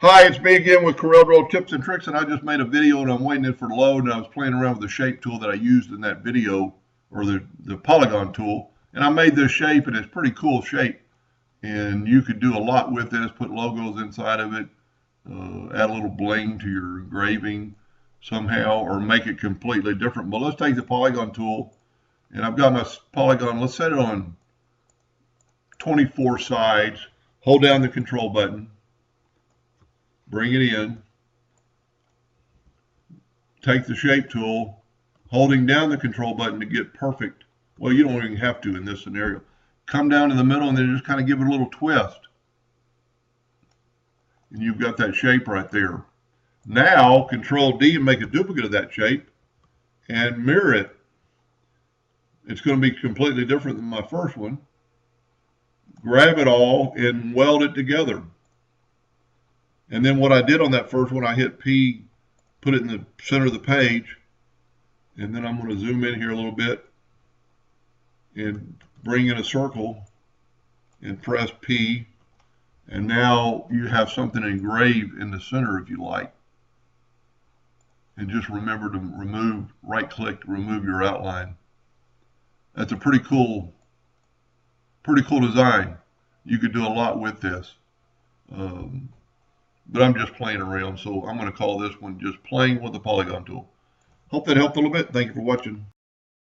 Hi, it's me again with Corel Draw Tips and Tricks, and I just made a video and I'm waiting for it to load, and I was playing around with the shape tool that I used in that video, or the Polygon tool, and I made this shape, and it's a pretty cool shape, and you could do a lot with this, put logos inside of it, add a little bling to your engraving somehow, or make it completely different. But let's take the Polygon tool, and I've got my Polygon, let's set it on 24 sides, hold down the control button, bring it in, take the shape tool, holding down the control button to get perfect. Well, you don't even have to in this scenario. Come down to the middle and then just kind of give it a little twist. And you've got that shape right there. Now, Control D and make a duplicate of that shape and mirror it. It's going to be completely different than my first one. Grab it all and weld it together. And then what I did on that first one, I hit P, put it in the center of the page, and then I'm going to zoom in here a little bit and bring in a circle and press P, and now you have something engraved in the center if you like. And just remember to remove, right click to remove your outline. That's a pretty cool design. You could do a lot with this. But I'm just playing around, so I'm going to call this one just playing with the Polygon tool. Hope that helped a little bit. Thank you for watching.